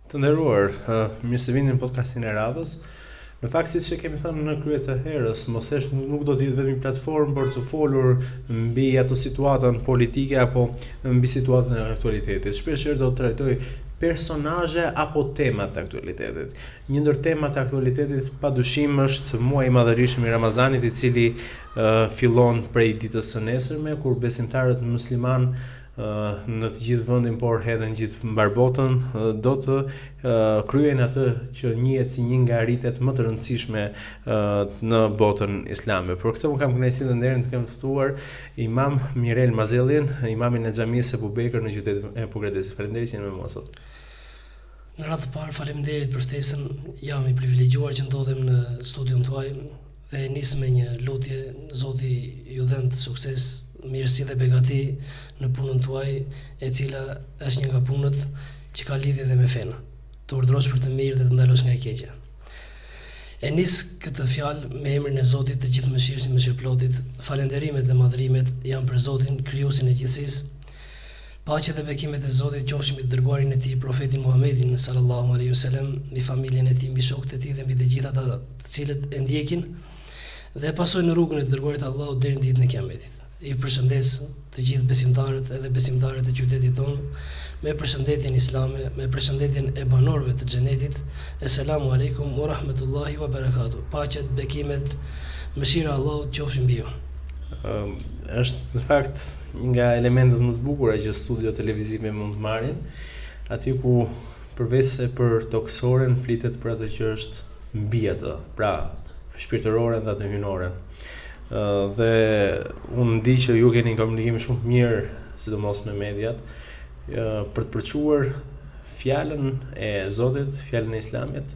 Të nderuar, mirë se vini në podcastin e radhës. Në fakt, siç e kemi thënë në krye të herës, Mosesh nuk do të jetë vetëm një platformë për të folur mbi ato situatën politike apo mbi situatën e aktualitetit. Shpeshherë do të trajtoj personazhe apo temat të aktualitetit. Një ndër temat të aktualitetit padyshim është muaji i madhërisëm i Ramazanit, i cili fillon prej ditës së nesërme, kur besimtarët musliman në të gjithë vendin, por edhe në gjithë mbar botën, do të kryejnë atë që njihet si një nga ritet më të rëndësishme në botën islame. Për këtë më kam kënaqësinë dhe nderin të kem ftuar Imam Mirel Mazellin, imamin e xhamisë Ebu Bekër në qytetin e Pogradecit. Faleminderit që jeni me mua sot. Në radhë të parë, faleminderit për ftesën. Jam i privilegjuar që ndodhem në studion tuaj dhe nis me një lutje, Zoti ju dhënë sukses, mirësi dhe begati në punën tuaj, e cila është një nga punët që ka lidhje dhe me fenë. Të urdhërosh për të mirë dhe të ndalosh nga e keqja. E nis këtë fjalë me emrin e Zotit të gjithë mëshirës i mëshirëplotit. Falënderimet dhe madhërimet janë për Zotin, krijuesin e gjithësisë. Paqja dhe bekimet e Zotit qofshin mbi të dërguarin e tij, profetin Muhammedin sallallahu alaihi wasallam, mbi familjen e tij, mbi shokët e tij dhe mbi të gjithë ata të cilët e ndjekin dhe pasojnë rrugën e të dërguarit të Allahut deri në ditën e Kiametit. I përshëndes të gjithë besimtarët edhe besimtarët e qytetit tonë me përshëndetjen islame, me përshëndetjen e banorëve të xhenetit. Assalamu alaikum wa rahmatullahi wa barakatuh. Paqet, bekimet, mëshira e Allahut qofshin mbi ju. Është në fakt një nga elementet më të bukura që studiot televizive mund të marrin, aty ku përveç se për toksoren flitet për atë që është mbi atë, pra shpirtëroren dhe atë hynoren. Dhe unë di që ju keni komunikim shumë të mirë, sidomos me mediat, për të përquar fjalën e Zotit, fjalën e Islamit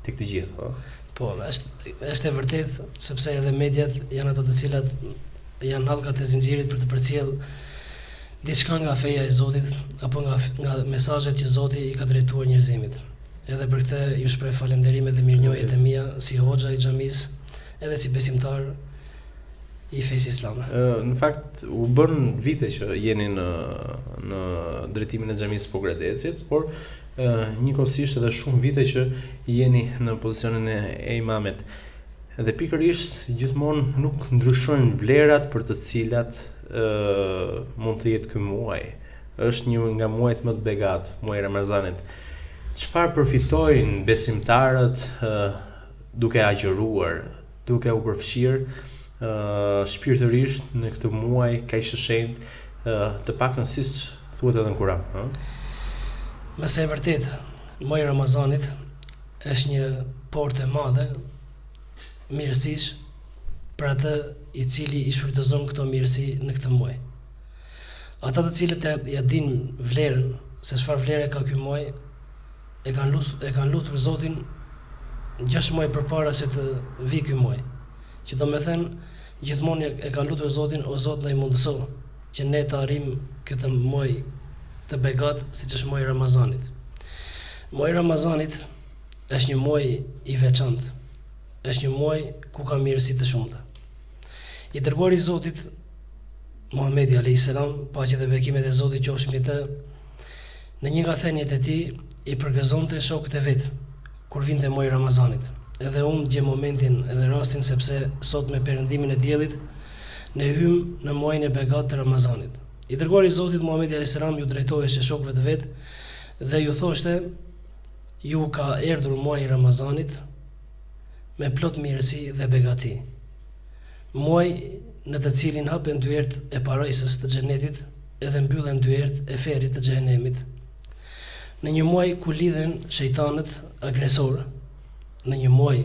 tek të gjithë. Po, është e vërtet, sepse edhe mediat janë ato të cilat janë hallkat e zinxhirit për të përcjell diçka nga feja e Zotit apo nga mesazhet që Zoti i ka drejtuar njerëzimit. Edhe për këtë ju shpreh falënderimet dhe mirënjohjet e mia si hoxha i xhamisë, edhe si besimtar i fesë islame. Në fakt u bën vite që jeni në drejtimin e xhamisë Pogradecit, por njëkohësisht edhe shumë vite që jeni në pozicionin e imamit. Dhe pikërisht gjithmonë nuk ndryshojnë vlerat për të cilat mund të jetë ky muaj. Është një nga muajt më të begat, muaji i Ramazanit. Çfarë përfitojnë besimtarët duke agjëruar, duke u përfshirë shpirtërisht në këtë muaj kaq të shenjtë, të paktën siç thuhet edhe në Kur'an, Mëse e vërtet, muaji i Ramazanit është një portë e madhe mirësish për atë i cili i shfrytëzon këto mirësi në këtë muaj. Ata të cilët ja dinë vlerën, se çfarë vlere ka ky muaj, e kanë lutur Zotin 6 muaj përpara se të vijë ky muaj. Që do me thënë, gjithmonë e kanë lutur Zotin, o Zot na i mundëso që ne të arrijmë këtë muaj të begat, siç është muaji i Ramazanit. Muaji i Ramazanit është një muaj i veçantë. Është një muaj ku ka mirësi të shumta. I dërguari i Zotit Muhamedi alayhis salam, paqja dhe bekimet e Zotit qofshin mbi të, në një nga thënjet e tij i përgëzonte shokët e vet kur vinte muaji i Ramazanit. Edhe unë gjej momentin edhe rastin, sepse sot me perëndimin e diellit ne hym në muajin e begat të Ramazanit. I dërguari i Zotit Muhamedi alayhis salam ju drejtohej shokëve të vet dhe ju thoshte: ju ka erdhur muaji i Ramazanit me plot mirësi dhe begati. Muaj në të cilin hapen dyert e parajsës të xhenetit edhe mbyllen dyert e ferrit të xhenemit. Në një muaj ku lidhen shejtanët agresor, në një muaj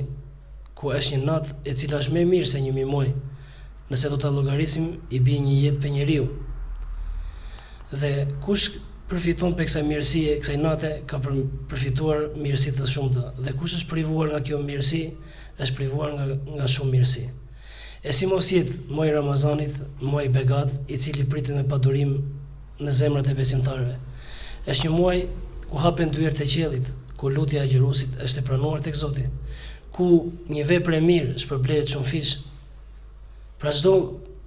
ku është një natë e cila është më mirë se 1000 muaj, nëse do ta llogarisim i bie një jetë për njeriu. Dhe kush përfiton për kësaj mirësie, kësaj nate, ka përfituar mirësi të shumta, dhe kush është privuar nga kjo mirësi, është privuar nga shumë mirësi. E si mos jetë muaji i Ramazanit, muaj begat, i cili pritet me padurim në zemrat e besimtarëve. Është një muaj ku hapen dyert e qiellit, ku lutja e agjëruesit është e pranuar tek Zoti, ku një vepër e mirë shpërblehet shumë fish. Pra çdo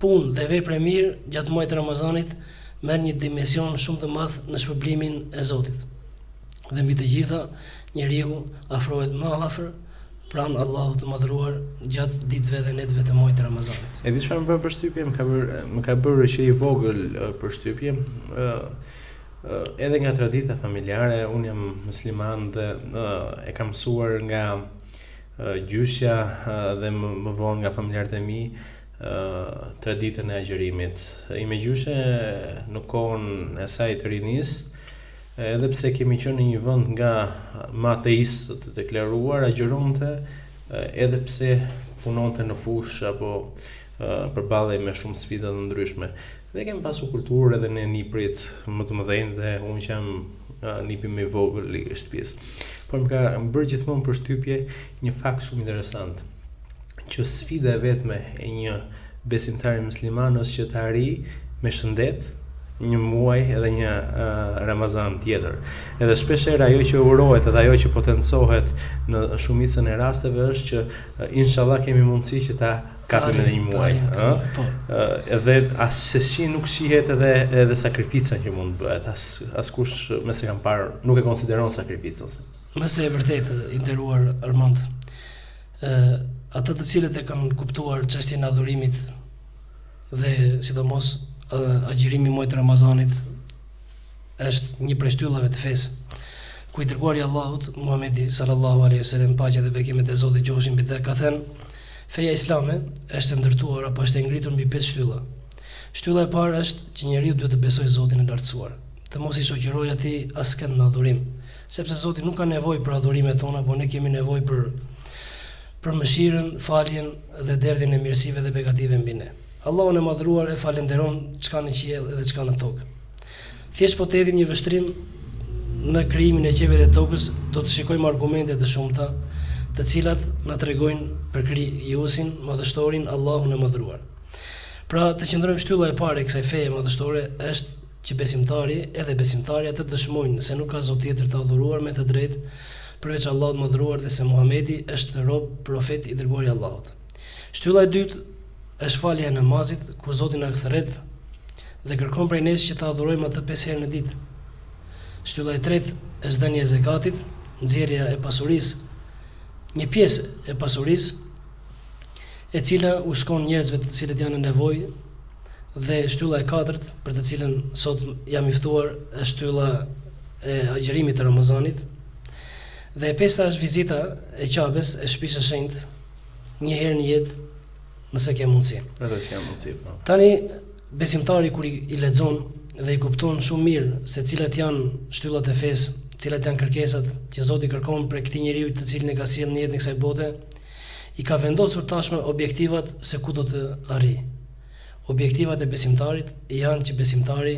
punë dhe vepër e mirë gjatë muajit të Ramazanit merr një dimension shumë të madh në shpërblimin e Zotit. dhe mbi të gjitha njeriu afrohet më afër pranë Allahut të madhruar gjatë ditëve dhe netëve të muajit të Ramazanit. E di çfarë më bën përshtypje, më ka bërë që i vogël përshtypje, edhe nga tradita familjare. Unë jam musliman dhe e kam mësuar nga gjyshja dhe më vonë nga familjarët e mi traditën e agjërimit. Ime gjyshe në kohën e saj të rinis, edhe pse kemi qenë në një vend nga më ateistë të deklaruar, agjëronte edhe pse punonte në fushë apo përballej me shumë sfida të ndryshme. Dhe kemi pasur kulturë edhe në niprit më të mëdhenj dhe unë që jam nipi më i vogël i shtëpisë. Por më ka bërë gjithmonë përshtypje një fakt shumë interesant, që sfida e vetme e një besimtari musliman është që të arrijë me shëndet një muaj edhe një Ramazan tjetër. Edhe shpeshherë ajo që urohet edhe ajo që potencohet në shumicën e rasteve është që inshallah kemi mundësi që ta kapim edhe një muaj. Edhe asesi nuk shihet edhe sakrifica që mund bëhet. Askush me se kam parë nuk e konsideron sakrificën. Mëse e vërtet i nderuar Armand, ata të cilët e kanë kuptuar çështjen e adhurimit dhe sidomos agjërimi i muajit të Ramazanit është një prej shtyllave të fesë, ku i dërguari i Allahut Muhamedi sallallahu alaihi wasallam, paqja dhe bekimet e Zotit qofshin mbi të, ka thënë: feja islame është ndërtuar apo është e ngritur mbi 5 shtylla. Shtylla e parë është që njeriu duhet të besojë Zotin e lartësuar, të mos i shoqërojë atij askënd në adhurim, sepse Zoti nuk ka nevojë për adhurimet tona, por ne kemi nevojë për mëshirën, faljen dhe derdhjen e mirësive dhe begative mbi ne. Allahun e madhruar e falenderon çka në qiell edhe çka në tokë. Thjesht po të hedhim një vështrim në krijimin e qiellit dhe tokës, do të shikojmë argumente të shumta, të cilat na tregojnë për krijuesin madhështorin Allahun e madhruar. Pra, të qëndrojmë shtylla e parë e kësaj feje madhështore është që besimtari edhe besimtarja të dëshmojnë se nuk ka Zot tjetër të adhuruar me të drejtë përveç Allahut madhruar dhe se Muhamedi është rob profet i dërguar i Allahut. Shtylla e dytë është falja e namazit, ku Zoti na thret dhe kërkon prej nesh që të adhurojmë atë 5 herë në ditë. Shtylla e tretë është dhënia e zakatit, nxjerrja e pasurisë, një pjesë e pasurisë e cila u shkon njerëzve të cilët janë në nevojë, dhe shtylla e katërt, për të cilën sot jam i ftuar, është shtylla e agjërimit të Ramazanit. Dhe e pesta është vizita e Qabes, e shtëpisë së shenjtë, një herë në jetë, nëse ke mundësi. Po. Tani besimtari kur i lexon dhe i kupton shumë mirë se cilat janë shtyllat e fesë, cilat janë kërkesat që Zoti kërkon prej këtij njeriu të cilin e ka sjellë në jetën e kësaj bote, i ka vendosur tashmë objektivat se ku do të arrijë. Objektivat e besimtarit janë që besimtari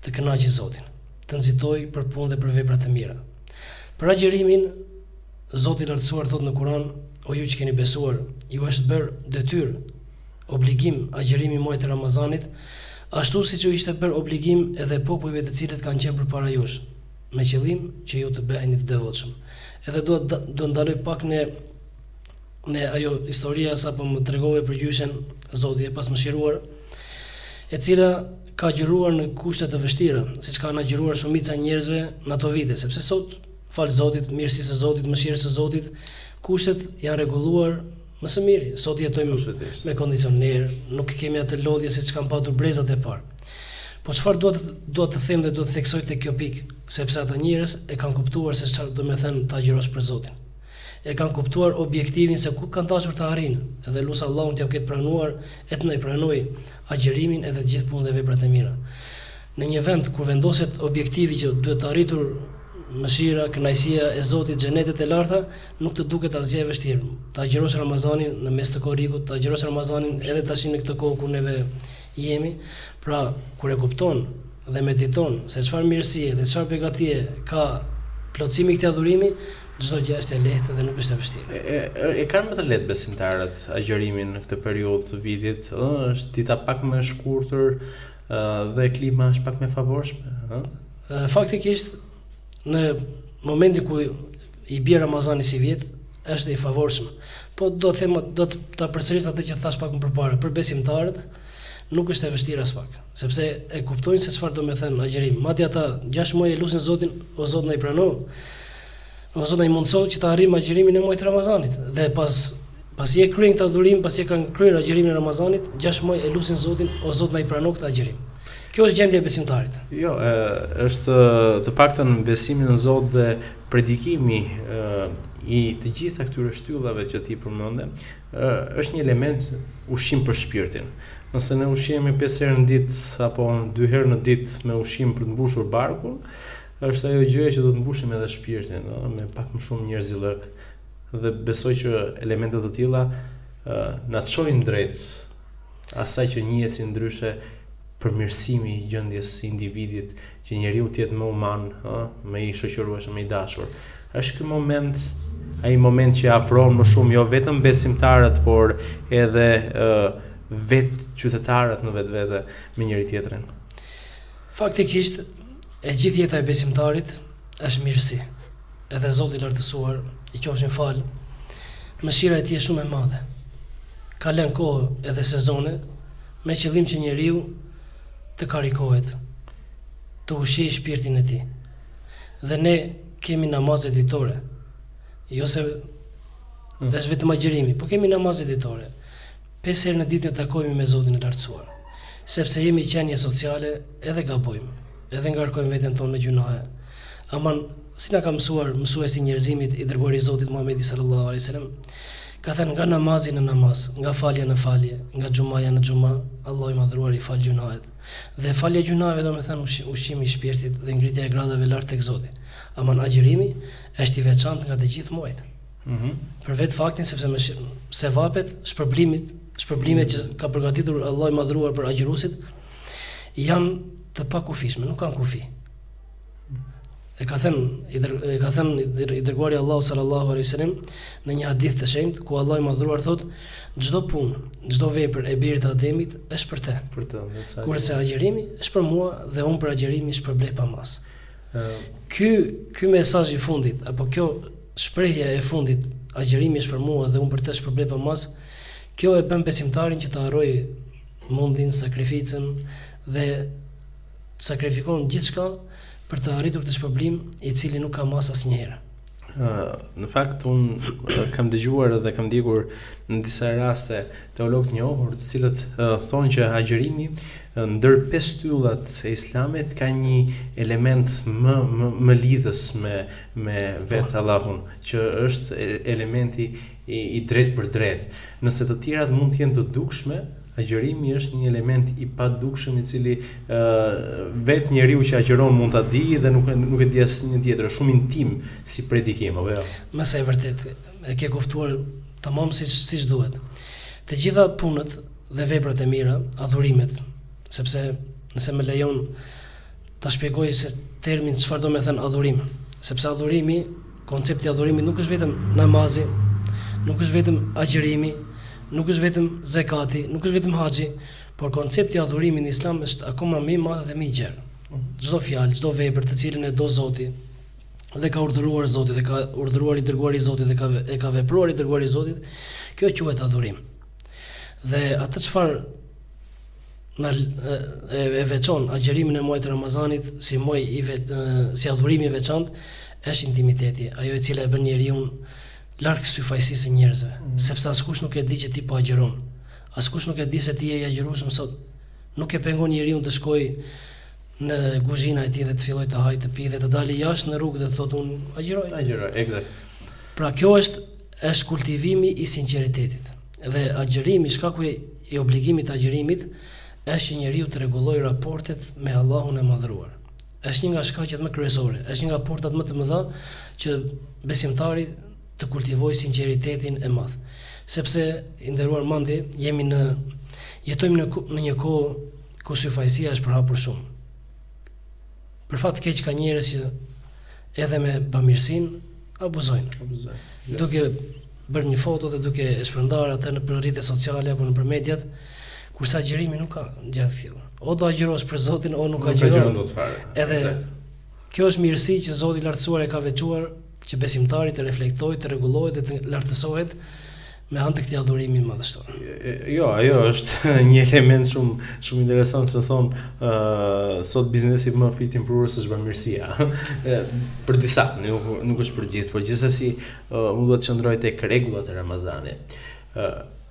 të kënaqë Zotin, të nxitojë për punë dhe për vepra të mira. Për agjërimin, Zoti i lartësuar thot në Kur'an: o ju që keni besuar, ju është bërë detyrë, obligim agjërimi i muajit të Ramazanit, ashtu siç u ishte bërë obligim edhe popujve të cilët kanë qenë përpara jush, me qëllim që ju të bëheni të devotshëm. Edhe do ndaloj pak në ajo historia sapo më tregove për gjyshen Zoti e pas mëshiruar, e cila ka agjëruar në kushte të vështira, siç kanë agjëruar shumica e njerëzve në ato vite, sepse sot, fal Zotit, mirësisë së Zotit, mëshirës së Zotit, kushtet janë rregulluar më së miri. Sot jetojmë me kondicioner, nuk kemi atë lodhje siç kanë patur brezat e parë. Po çfarë do të them dhe do të theksoj te kjo pikë, sepse ata njerëz e kanë kuptuar se çfarë do të thënë ta agjërosh për Zotin. E kanë kuptuar objektivin se ku kanë dashur të arrijnë, dhe lutë Allahun t'ia ketë pranuar e të na pranoj agjërimin edhe të gjithë punët dhe veprat e mira. Në një vend kur vendoset objektivi që duhet të arritur mëshira, kënaqësia e Zotit, xhenetet e larta, nuk të duket asgjë e vështirë. Ta agjërosh Ramazanin në mes të korrikut, ta agjërosh Ramazanin edhe tash në këtë kohë kur neve jemi. Pra, kur e kupton dhe mediton se çfarë mirësie dhe çfarë begatie ka plotësimi i këtij adhurimi, çdo gjë është e lehtë dhe nuk është e vështirë. E kanë më të lehtë besimtarët agjërimin në këtë periudhë të vitit, është dita pak më e shkurtër dhe klima është pak më e favorshme, Faktikisht në momentin ku i bie Ramazani si vjet, është i favorshëm. Po do të them, do të ta përsëris atë që thash pak më përpara, për besimtarët, nuk është e vështirë as pak, sepse e kuptojnë se çfarë do të thënë agjërimi. Madje ata 6 muaj e lutin Zotin, o Zot na i prano. O Zot na i mundësoj që të arrijmë agjërimin e muajit Ramazanit. Dhe pasi e kryen këtë adhurim, pasi e kanë kryer agjërimin e Ramazanit, 6 muaj e lutin Zotin, o Zot na i prano këtë agjërim. Kjo është gjendja e besimtarit. Jo, është të paktën besimi në Zot dhe predikimi i të gjitha këtyre shtyllave që ti përmende, është një element ushqim për shpirtin. Nëse ne ushqihemi 5 herë në ditë apo 2 herë në ditë me ushqim për të mbushur barkun, është ajo gjë që do të mbushim edhe shpirtin, me pak më shumë njerëzillëk. Dhe besoj që elementet të tilla na çojnë drejt asaj që njihesin ndryshe përmirësimi i gjendjes së individit, që njeriu të jetë më human, më i shoqërueshëm, më i dashur. Është ky moment, ai moment që afron më shumë jo vetëm besimtarët, por edhe vetë qytetarët në vetvete me njëri tjetrin. Faktikisht, e gjithë jeta e besimtarit është mirësi. Edhe Zoti i lartësuar, i qofshin fal, mëshira e tij është shumë e madhe. Ka lënë kohë edhe sezone me qëllim që njeriu të karikohet, të ushqej shpirtin e tij. Dhe ne kemi namazet ditore. Jo se është vetëm agjërimi, po kemi namazet ditore. 5 herë në ditë ne takohemi me Zotin e lartësuar. Sepse jemi qenie sociale, edhe gabojmë, edhe ngarkojmë veten tonë me gjunahe. Aman, si na ka mësuar mësuesi i njerëzimit i dërguari i Zotit Muhamedi sallallahu alaihi wasallam, ka thënë nga namazi në namaz, nga falja në falje, nga xhumaja në xhuma, Allahu i madhruar i fal gjunahet. Dhe falja e gjunave do të thënë ushqimi i shpirtit dhe ngritja e gradave lart tek Zoti. Aman agjërimi është i veçantë nga të gjithë muajt. Për vetë faktin sepse sevapet, shpërblimet që ka përgatitur Allahu i madhruar për agjëruesit janë të pakufishme, nuk kanë kufi. E ka thënë i dërguari Allahu sallallahu alaihi wasallam në një hadith të shenjtë ku Allahu i madhruar thotë çdo punë, çdo vepër e birit të Ademit është për te. Kurse agjërimi është për mua dhe unë për agjërimi shpërblej pa mas. Ky mesazh i fundit apo kjo shprehja e fundit, agjërimi është për mua dhe unë për te shpërblej pa mas, kjo e bën besimtarin që të harrojë mundin, sakrificën dhe sakrifikon gjithçka për të arritur këtë shpërblim i cili nuk ka mas asnjëherë. Në fakt unë kam dëgjuar dhe kam ndjekur në disa raste teologë të njohur të cilët thonë që agjërimi ndër 5 shtyllat e Islamit ka një element më lidhës me vetë Allahun, që është elementi i drejt për drejt. Nëse të tjerat mund të jenë të dukshme, agjërimi është një element i padukshëm i cili vetë njeriu që agjeron mund ta di dhe nuk e di asnjë tjetër, është shumë intim si predikim, apo jo? Më së vërtet e ke kuptuar tamam siç duhet. Të gjitha punët dhe veprat e mira, adhurimet, sepse nëse më lejon ta shpjegoj se termin çfarë do të thënë adhurim, sepse adhurimi, koncepti i adhurimit nuk është vetëm namazi, nuk është vetëm agjërimi, nuk është vetëm zakati, nuk është vetëm haxhi, por koncepti i adhurimit në Islam është akoma më i madh dhe më i gjerë. Çdo fjalë, çdo vepër të cilën e do Zoti dhe ka urdhëruar Zoti dhe ka urdhëruar i dërguari i Zotit dhe ka vepruar i dërguari i Zotit, kjo quhet adhurim. Dhe atë çfarë e veçon agjërimin e muajit Ramazanit si muaj si adhurim i veçantë është intimiteti, ajo e cila e bën njeriu larg syfajsisë së njerëzve, sepse askush nuk e di që ti po agjeron. Askush nuk e di se ti je i agjërueshëm sot. Nuk e pengon njeriu të shkojë në kuzhina e tij dhe të fillojë të hajë të pi dhe të dalë jashtë në rrugë dhe të thotë unë agjeroj. Agjeroj, eksakt. Pra kjo është kultivimi i sinqeritetit. Dhe agjërimi, shkaku i obligimit të agjërimit është që njeriu të rregullojë raportet me Allahun e madhruar. Është një nga shkaqet më kryesore, është një nga portat më të mëdha që besimtari të kultivojë sinqeritetin e madh. Sepse i nderuar mandi, jetojmë në një kohë ku syfajësia është përhapur shumë. Për fat keq ka njerëz që edhe me bamirësinë abuzojnë. Duke bërë një foto dhe duke e shpërndarë atë në rrjetet sociale apo në mediat, kurse agjërimi nuk ka gjatë këtij. O do agjerosh për Zotin o nuk agjeron dot fare. Edhe kjo është mirësi që Zoti i lartësuar e ka veçuar që besimtari të reflektojë, të rregullohet dhe të lartësohet me anë të këtij adhurimi madhështor. Jo, ajo është një element shumë interesant se thon sot biznesi më fitimprues është bamirësia. Për disa, nuk është për gjithë, por gjithsesi unë duhet të qëndroj tek rregullat e Ramazanit.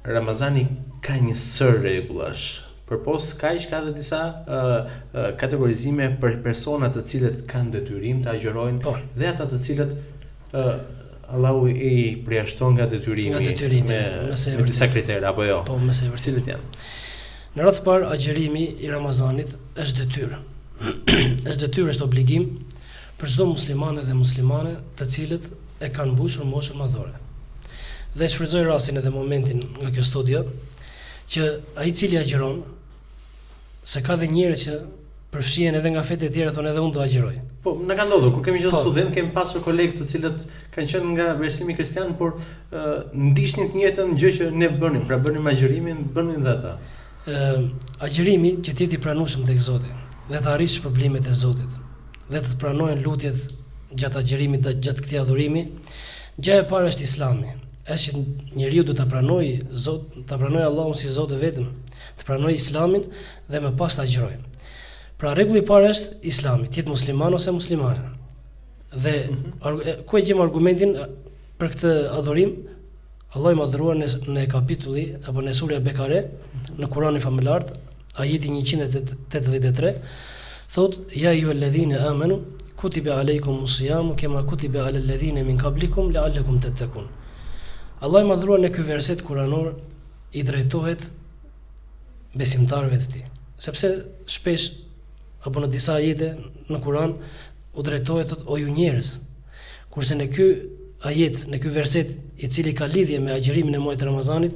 Ramazani ka një sër rregullash. Përpos kaq ka edhe disa kategorizime për persona të cilët kanë detyrim të agjërojnë dhe ata të cilët Allahu i përjashton nga detyrimi me disa kritere apo jo. Po, me së vërtetë. Cilët janë? Në radhë të parë, agjërimi i Ramazanit është detyrë. Është obligim për çdo musliman dhe muslimane të cilët e kanë mbushur moshën madhore. Dhe shfrytëzoj rastin edhe momentin nga kjo studio që ai i cili agjeron, se ka dhe njerëz që përfshihen edhe nga fetë e tjera, thonë edhe unë do agjeroj. Po, na ka ndodhur kur kemi qenë student, kemi pasur kolegë të cilët kanë qenë nga besimit kristian, por ndiqnin të njëjtën gjë që ne bënim, pra bënim agjerimin, bënin dhe ata. Agjerimi që ti i pranueshëm tek Zoti dhe të arrish problemet e Zotit dhe të pranohen lutjet gjatë agjerimit, gjatë këtij adhurimi, gjëja e parë është Islami. Është që njeriu do ta pranojë ta pranojë Allahun si Zot vetëm, të pranojë Islamin dhe më pas ta agjërojë. Pra rregulli i parë është Islami, të jetë musliman ose muslimane. Dhe ku e gjem argumentin për këtë adhurim? Allahu i madhruar në kapitulli apo në sura Bekare, në Kur'anin famullar, ajeti 183, thotë: "Ya ayyuhalladhina amanu kutiba alaykumus siyamu kama kutiba alal ladhina min qablikum la'allakum tattaqun." Allahu i madhruar në ky verset kuranor i drejtohet besimtarëve të tij. Sepse shpesh apo në disa ajete në Kur'an u drejtohet thotë o ju njerëz. Kurse në ky ajet, në ky verset i cili ka lidhje me agjerimin e muajit të Ramazanit,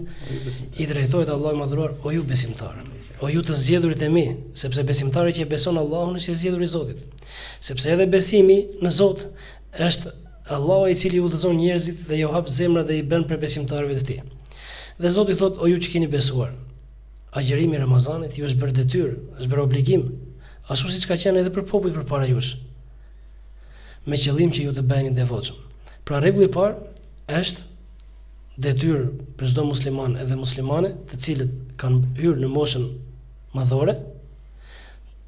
i drejtohet Allahu i madhruar o ju besimtarë. O ju të zgjedhurit e mi, sepse besimtari që e beson Allahun është i zgjedhur i Zotit. Sepse edhe besimi në Zot është Allahu i cili udhëzon njerëzit dhe ju hap zemrat dhe i bën për besimtarëve të tij. Dhe Zoti thotë o ju që keni besuar, agjerimi i Ramazanit ju është bërë detyrë, është bërë obligim, ashtu siç ka qenë edhe për popullin përpara jush, me qëllim që ju të bëheni devotshëm. Pra rregulli i parë është detyrë për çdo musliman edhe muslimane, të cilët kanë hyrë në moshën madhore,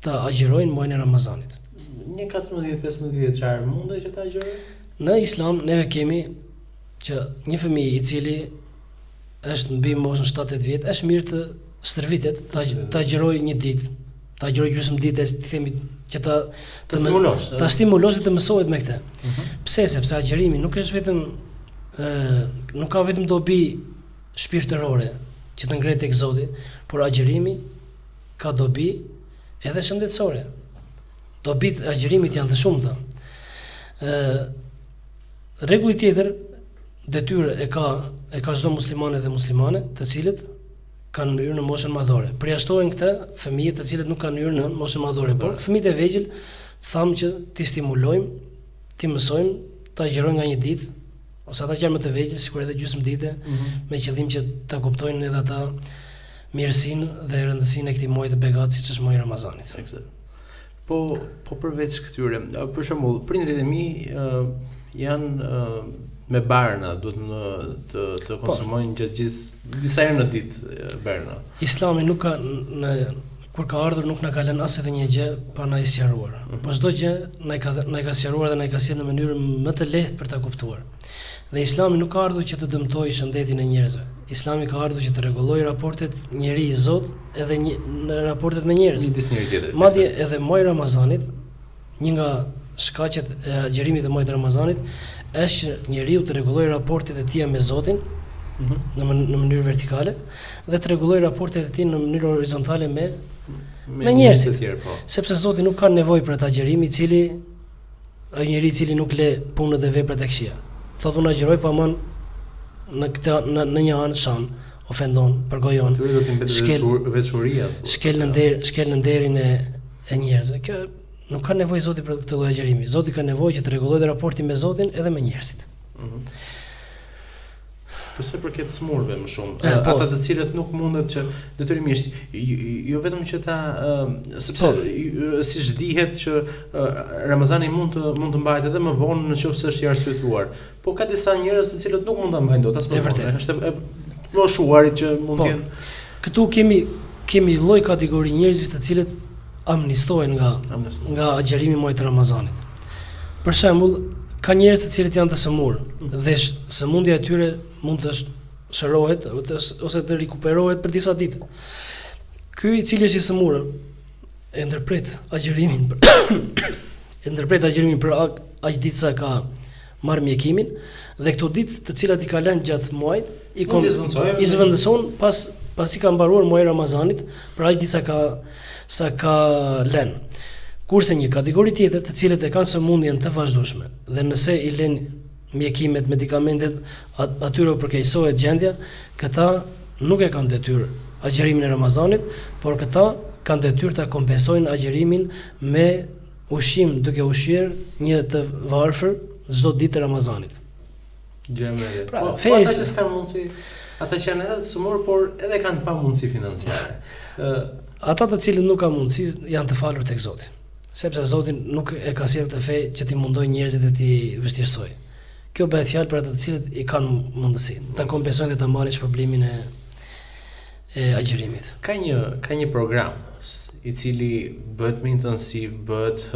të agjerojnë muajin e Ramazanit. Një 14-15 vjeçar mundej që ta agjerojë? Në Islam neve kemi që një fëmijë i cili është mbi moshën 7-8 vjet, është mirë të stërvitet, ta agjerojë një ditë, ta agjerojë gjysmë ditë, ti themi që ta stimulosh të mësohet me këtë. Pse? Sepse agjerimi nuk është vetëm nuk ka vetëm dobi shpirtërore që të ngret tek Zoti, por agjerimi ka dobi edhe shëndetësore. Dobit e agjerimit janë të shumta. Rregulli tjetër, detyrë e ka çdo muslimane dhe muslimane, të cilët kanë hyrë në moshën madhore. Përjashtohen këta fëmijët të cilët nuk kanë hyrë në moshën madhore, por fëmijët e vegjël thamë që ti stimulojmë, ti mësojmë ta agjerojnë nga një ditë, ose ata që janë më të vegjël, sikur edhe gjysmë dite, me qëllim që ta kuptojnë edhe ata mirësinë dhe rëndësinë e këtij muaji të begatë siç është muaji i Ramazanit. Eksakt. Po përveç këtyre, për shembull, prindrit e mi janë me barna, duhet të konsumojnë gjithë disa herë në ditë barna. Islami nuk ka kur ka ardhur nuk na ka lënë as edhe një gjë pa na sqaruar. Po çdo gjë na ka sqaruar dhe na ka sjellë në mënyrë më të lehtë për ta kuptuar. Dhe Islami nuk ka ardhur që të dëmtojë shëndetin e njerëzve. Islami ka ardhur që të rregullojë raportet njeri-Zot edhe në raportet me njerëz. Madje edhe muaji i Ramazanit, një nga shkaqet e agjerimit të muajit të Ramazanit është që njeriu të rregullojë raportet e tij me Zotin në mënyrë vertikale dhe të rregullojë raportet e tij në mënyrë horizontale me njerëzit. Sepse Zoti nuk ka nevojë për atë agjerim i cili ai njeriu i cili nuk le punën dhe veprat e këqija. Thotë unë agjeroj pa mën në një anë shan, ofendon, përgojon. Shkel në nderin e njerëzve. Kjo nuk ka nevojë Zoti për këtë lloj agjerimi. Zoti ka nevojë që të rregullojë raportin me Zotin edhe me njerëzit. Përse përket smurve më shumë, ata të cilët nuk mundet që detyrimisht, jo vetëm që ta, sepse siç dihet që Ramazani mund të mbahet edhe më vonë nëse është i arsyetuar. Po ka disa njerëz të cilët nuk mund ta mbajnë dot as më vonë. Është moshuarit që mund të jenë. Këtu kemi lloj kategori njerëzish të cilët amnistohen nga agjerimi i muajit të Ramazanit. Për shembull, ka njerëz të cilët janë të sëmurë dhe sëmundja e tyre mund të shërohet ose të rikuperohet për disa ditë. Ky i cili është i sëmurë e ndërpret agjerimin për aq ditë sa ka marrë mjekimin dhe këto ditë të cilat i ka lënë gjatë muajit i zvendëson pasi ka mbaruar muaji i Ramazanit për aq ditë sa ka lënë. Kurse një kategori tjetër të cilët e kanë sëmundjen të vazhdueshme dhe nëse i lënë mjekimet, medikamentet, atyre u përkeqësohet gjendja, këta nuk e kanë detyrë agjerimin e Ramazanit, por këta kanë detyrë ta kompensojnë agjerimin me ushqim, duke ushqyer një të varfër çdo ditë të Ramazanit. Gjëmëre. Pra, ata që s'kan mundësi, ata që janë edhe të sëmurë, por edhe kanë pa mundësi financiare. Ata të cilët nuk kanë mundësi janë të falur tek Zoti, sepse Zoti nuk e ka sjellë të fe që t'i mundojë njerëzit e t'i vështirësoj. Kjo bëhet fjalë për ata të cilët i kanë mundësi, ta kompensojnë dhe ta marrin shpërblimin e agjerimit. Ka një program i cili bëhet më intensiv, bëhet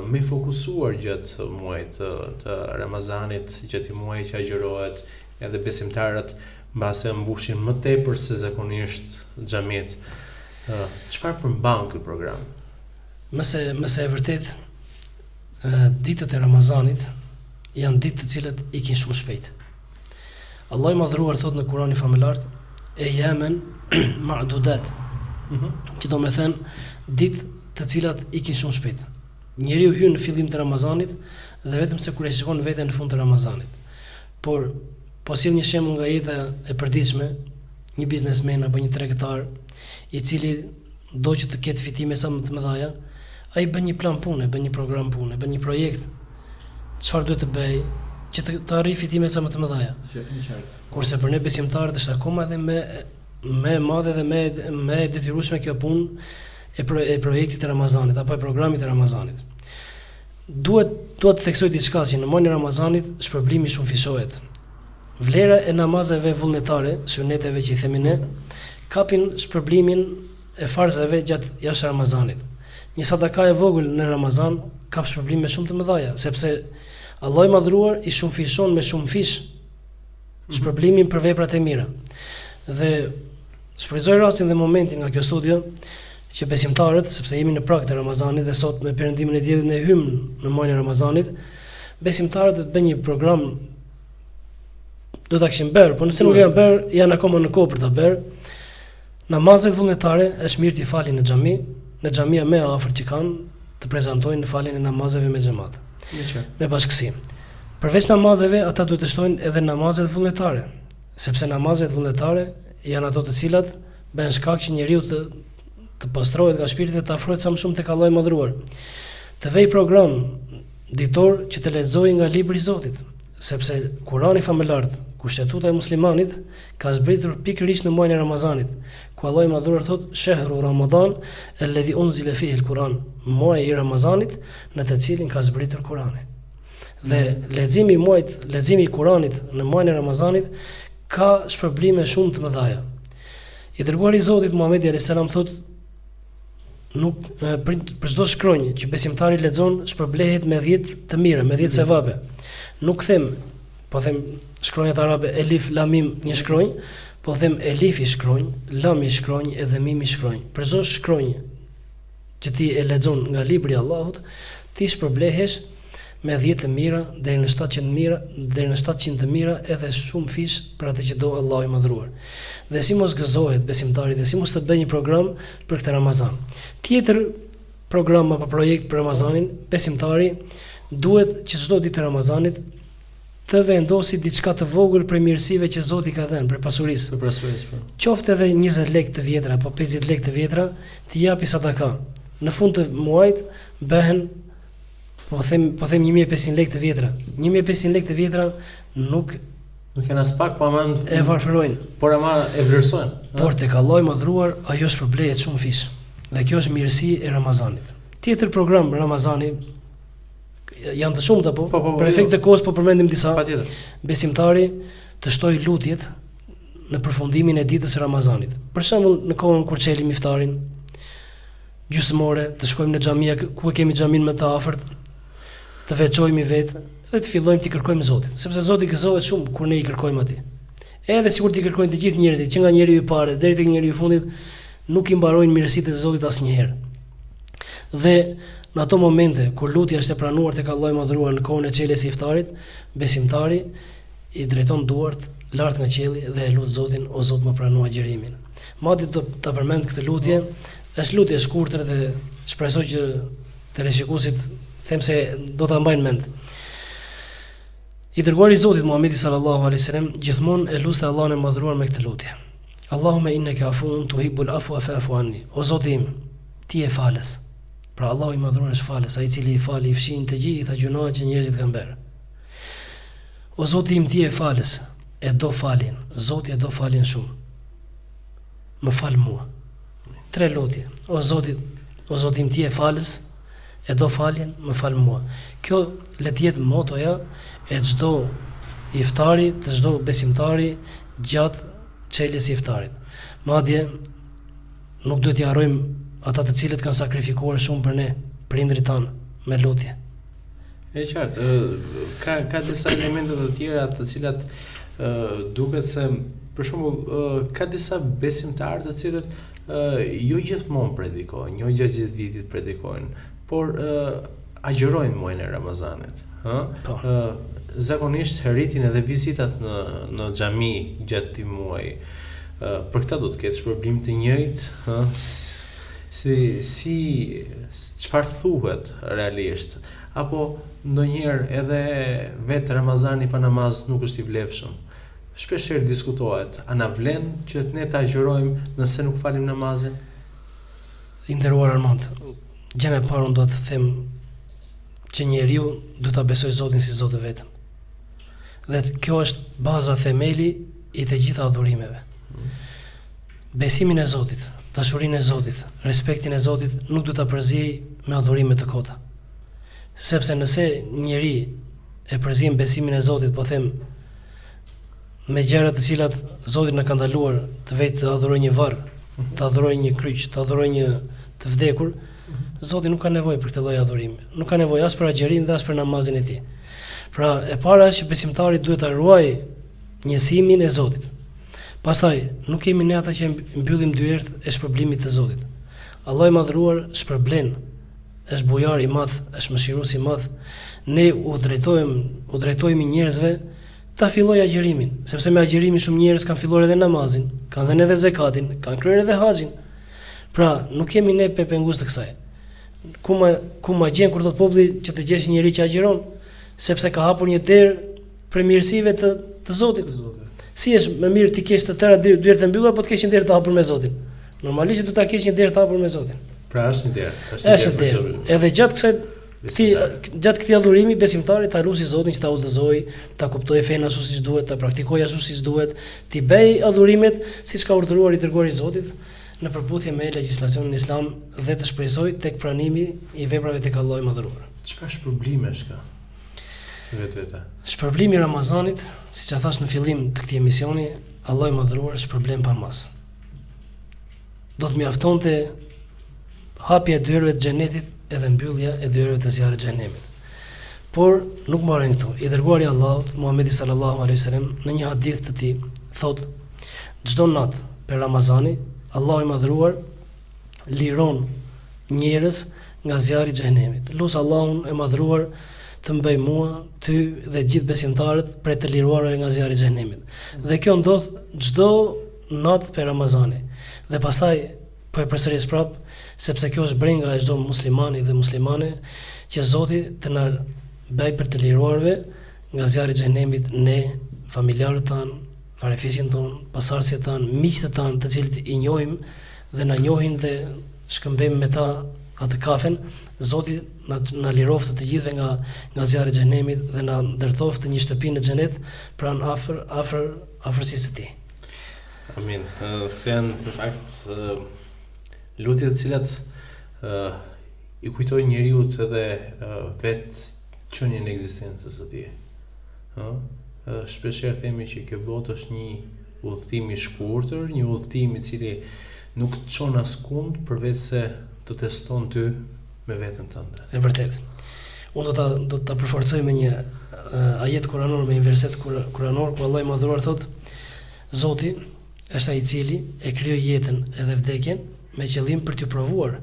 më fokusuar gjatë muajit të Ramazanit, gjatë muajit që agjerohet, edhe besimtarët mbase mbushin më tepër se zakonisht xhamiet. Çfarë përmban ky program? Mëse e vërtet ditët e Ramazanit janë ditë të cilat ikin shumë shpejt. Allah i madhruar thot në Kur'anin famëlar e yemen ma'dudat. Që do me thënë ditë të cilat ikin shumë shpejt. Njeriu hyn në fillim të Ramazanit dhe vetëm se kur e shikon veten në fund të Ramazanit. Por po sjell një shembull nga jeta e përditshme, një biznesmen apo një tregtar i cili do që të ketë fitime sa më të mëdha, ai bën një plan pune, bën një program pune, bën një projekt. Çfarë duhet të bëj që të arrijë fitime sa më të mëdha. Kurse për ne besimtarët është akoma edhe më e madhe dhe më e detyrueshme kjo punë e projektit të Ramazanit apo e programit të Ramazanit. Duhet të theksoj diçka që në muajin e Ramazanit shpërblimi shumëfishohet. Vlera e namazeve vullnetare, suneteve që i themi ne, kapin shpërblimin e farzave gjatë jashtë Ramazanit. Një sadaka e vogël në Ramazan kap shpërblime shumë të mëdha, sepse Allah i madhruar i shumëfishon me shumëfish shpërblimin për veprat e mira. Dhe shfrytëzoj rastin dhe momentin nga kjo studio që besimtarët, sepse jemi në prag të Ramazanit dhe sot me perëndimin e diellit ne hym në muajin e Ramazanit, besimtarët do të bëjnë një program, do ta kishin bërë, por nëse nuk e kanë bërë, janë akoma në kohë për ta bërë. Namazet vullnetare është mirë t'i falin në xhami, në xhamia më afër që kanë, të prezantojnë në faljen e namazeve me xhamat. Me bashkësi. Përveç namazeve, ata duhet të shtojnë edhe namazet vullnetare, sepse namazet vullnetare janë ato të cilat bën shkak që njeriu të pastrohet nga shpirti dhe të afrohet sa më shumë tek Allahu i madhruar. Të vej program ditor që të lexojë nga libri i Zotit, sepse Kurani famëlar, kushtetuta e muslimanit, ka zbritur pikërisht në muajin e Ramazanit, ku Allahu i madhruar thot shehru Ramadan alladhi unzila fihi al-Quran, muaji i Ramazanit në të cilin ka zbritur Kurani. Dhe leximi i Kuranit në muajin e Ramazanit ka shpërblime shumë të mëdha. I dërguari i Zotit Muhamedi alayhis salam thot nuk për çdo shkronjë që besimtari lexon shpërblehet me 10 të mira, me 10 sevabe. Nuk them, po them shkronjat arabe elif lam mim një shkronjë, po them elif i shkronjë, lam i shkronjë edhe mim i shkronjë. Për çdo shkronjë që ti e lexon nga libri i Allahut, ti shpërblehesh me 10 të mira deri në 700 mira, deri në 700 të mira edhe shumë fish për atë që do Allahu i madhruar. Dhe si mos gëzohet besimtari dhe si mos të bëjë një program për këtë Ramazan. Tjetër program apo projekt për Ramazanin, besimtari duhet që çdo ditë të Ramazanit të vendosi diçka të vogël për mirësive që Zoti ka dhënë, për pasurisë. Për pasurisë, po. Qoftë edhe 20 lekë të vjetra apo 50 lekë të vjetra, ti japi sadaka. Në fund të muajit bëhen po them 1500 lekë të vjetra. 1500 lekë të vjetra nuk janë as pak, po ama e varfërojnë, por ama e vlerësojnë. Por tek Allahu i madhruar ajo shpërblehet shumë fish. Dhe kjo është mirësi e Ramazanit. Tjetër program Ramazani janë të shumta për efekt të kohës po përmendim disa. Patjetër. Besimtari të shtojë lutjet në përfundimin e ditës së Ramazanit. Për shembull, në kohën kur çelim iftarin gjysmore, të shkojmë në xhamia ku e kemi xhamin më të afërt, të veçojmë vetë dhe të fillojmë të kërkojmë Zotit, sepse Zoti gëzohet shumë kur ne i kërkojmë atij. Edhe sikur t'i kërkojnë të gjithë njerëzit, që nga njeriu i parë deri tek njeriu i fundit, nuk i mbarojnë mirësitë e Zotit asnjëherë. Dhe në ato momente kur lutja është e pranuar tek Allahu i Madhëruar në kohën e çeljes së iftarit, besimtari i drejton duart lart nga qielli dhe e lut Zotin, o Zot, më prano agjërimin. Madje do ta përmend këtë lutje, është lutje e shkurtër dhe shpresoj që teleshikuesit them se do ta mbajnë mend. I dërguari i Zotit Muhamedi sallallahu alaihi wasallam gjithmonë e lutte Allahun e Madhëruar me këtë lutje. Allahumma innaka afuun tuhibbul afwa fa'fu anni. O Zoti im, ti je falës. Pra Allahu i Madhëruar është falës, ai i cili i fal i fshin të gjitha gjunahet që njerëzit kanë bërë. O Zoti im, ti je falës, e do faljen. Zoti e do faljen shumë. Më fal mua. 3 lutje. O Zoti im, ti je falës, e do faljen, më fal mua. Kjo le të jetë motoja e çdo iftari, të çdo besimtari gjatë çeljes së iftarit. Madje nuk duhet t'i harrojmë ata të cilët kanë sakrifikuar shumë për ne, prindrit tanë, me lutje. E qartë, ka disa elemente të tjera të cilat duket se, për shembull, ka disa besimtarë të cilët jo gjithmonë predikojnë, jo gjatë gjithë vitit predikojnë, por agjërojnë muajin e Ramazanit, Po. Zakonisht rritin edhe vizitat në xhami gjatë këtij muaji. Për këtë do të ketë shpërblim të njëjtë, si çfarë thuhet realisht, apo ndonjëherë edhe vetë Ramazani pa namaz nuk është i vlefshëm. Shpeshherë diskutohet, a na vlen që ne ta agjërojmë nëse nuk falim namazin? I nderuar Armand, gjëja e parë unë do të them që njeriu duhet ta besojë Zotin si Zot vetëm. Dhe kjo është baza, themeli i të gjitha adhurimeve. Besimin e Zotit, dashurinë e Zotit, respektin e Zotit nuk duhet ta përziej me adhurime të kota. Sepse nëse njeri e përzien besimin e Zotit, po them, me gjëra të cilat Zoti na ka ndaluar, të vetë të adhurojë një varr, të adhurojë një kryq, të adhurojë një të vdekur, Zoti nuk ka nevojë për këtë lloj adhurimi. Nuk ka nevojë as për agjërimin dhe as për namazin e tij. Pra, e para është që besimtari duhet ta ruajë njësimin e Zotit. Pastaj, nuk kemi ne ata që mbyllim dyert e shpërblimit të Zotit. Allahu i Madhëruar shpërblen, është bujar i madh, është mëshirues i madh. Ne u drejtojmë njerëzve ta fillojë agjërimin, sepse me agjërimin shumë njerëz kanë filluar edhe namazin, kanë dhënë edhe zakatin, kanë kryer edhe haxhin. Pra, nuk kemi ne pepengus të kësaj. Ku ma gjen kur thot populli që të gjesh një njerëz që agjeron, sepse ka hapur një derë për mirësive të Zotit. Si është më mirë ti kesh të tëra dyert të mbyllura, po të kesh një derë të hapur me Zotin. Normalisht do ta kesh një derë të hapur me Zotin. Pra është një derë, është një derë. Edhe gjatë këtij adhurimi besimtari ta lusi Zotin që ta udhëzojë, ta kuptojë fen ashtu siç duhet, ta praktikojë ashtu siç duhet, ti bëj adhurimet siç ka urdhëruar i dërguari i Zotit në përputhje me legjislacionin islam dhe të shpresoj tek pranimi i veprave tek Allahu i Madhëruar. Çfarë shpërblimesh ka? Vetë. Shpërblimi i Ramazanit, siç e thash në fillim të këtij emisioni, Allahu i Madhëruar shpërblen pa mas. Do të mjaftonte hapja e dyerve të xhenetit edhe mbyllja e dyerve të zjarrit të xhenemit. Por nuk mbarojnë këtu. I dërguari i Allahut, Muhamedi sallallahu alaihi wasallam, në një hadith të tij, thotë: çdo natë për Ramazani, Allahu i Madhëruar liron njerëz nga zjarri i xhenemit. Lut Allahun e Madhëruar të mbaj mua, ty dhe gjithë besimtarët për të liruar nga zjarri i xhenemit. Dhe kjo ndodh çdo natë për Ramazani. Dhe pastaj po e përsëris prap, sepse kjo është brenga e çdo muslimani dhe muslimane që Zoti të na bëj për të liruarve nga zjarri i xhenemit, ne, familjarët tanë, farefisjen tonë, pasardhësit tanë, miqtë tanë, të cilët i njohim dhe na njohin dhe shkëmbejmë me ta atë kafen. Zoti na liroftë të gjithëve nga zjarri i xhenemit dhe na ndërtoftë një shtëpi në xhenet pranë afërsisë së tij. Amin. Këto janë në fakt lutjet të cilat i kujtojnë njeriu edhe vetë qenien e ekzistencës së tij. Shpeshherë themi që kjo botë është udhëtim I shkurtër, një udhëtim I cili nuk të çon askund përveç se të teston ty me veten tënde. E vërtet. Unë do ta përforcoj me një ajet kuranor, me një verset kuranor ku Allahu I Madhëruar thot: Zoti është ai I cili e krijoi jetën edhe vdekjen me qëllim për t'ju provuar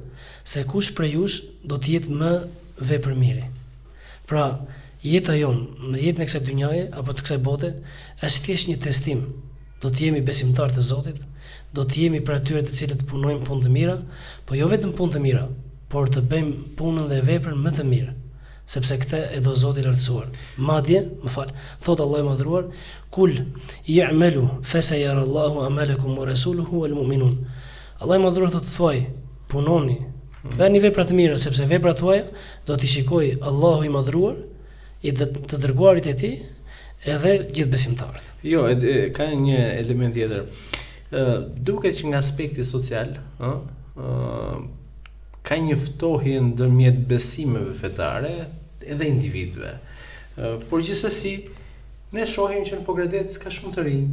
se kush prej jush do të jetë më vepërmiri. Pra, jeta jonë në jetën e kësaj dynjaje apo të kësaj bote është thjesht një testim. Do të jemi besimtar të Zotit, do të jemi për atyre të cilët punojnë punë të mira, po jo vetëm punë të mira, por të bëjmë punën dhe veprën më të mirë, sepse këtë e do Zoti I lartësuar. Madje, thot Allahu I Madhëruar: Kul ya'malu fasayarallahu amalakum wa rasuluhu wal mu'minun. Allahu I Madhëruar thot thuaj, punoni, bëni vepra të mira, sepse veprat tuaja do t'i shikojë Allahu I Madhëruar, I të dërguarit e tij, edhe gjithë besimtarët. Jo, ka një element tjetër. Duket që nga aspekti social, ka një ftohje ndërmjet besimeve fetare edhe individëve. Por gjithsesi, ne shohim që në Pogradec ka shumë të rinj,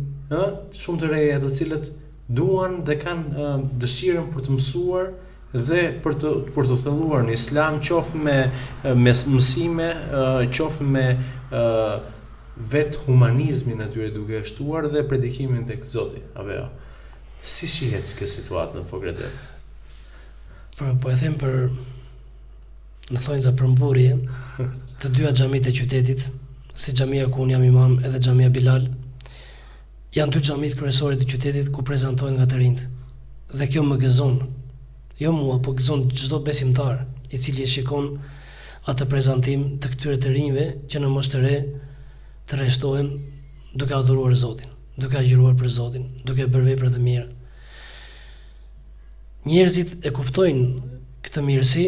shumë të reja të cilët duan dhe kanë dëshirën për të mësuar dhe për të thelluar në Islam, qoftë me mësime, qoftë me vetë humanizmin atyre duke shtuar dhe predikimin tek Zoti, apo jo? Si shihet kjo situatë në Pogradec? Po e them për në thonjza përmburje të dyja xhamit e qytetit, si xhamia ku unë jam imam edhe xhamia Bilal, janë dy xhamit kryesore të qytetit ku prezantohen nga të rinjt. Dhe kjo më gëzon. Jo mua, po gëzon çdo besimtar I cili e shikon atë prezantim të këtyre të rinjve që në moshë të re të rreshtohen duke adhuruar Zotin, duke agjëruar për Zotin, duke bërë vepra të mira. Njerëzit e kuptojnë këtë mirësi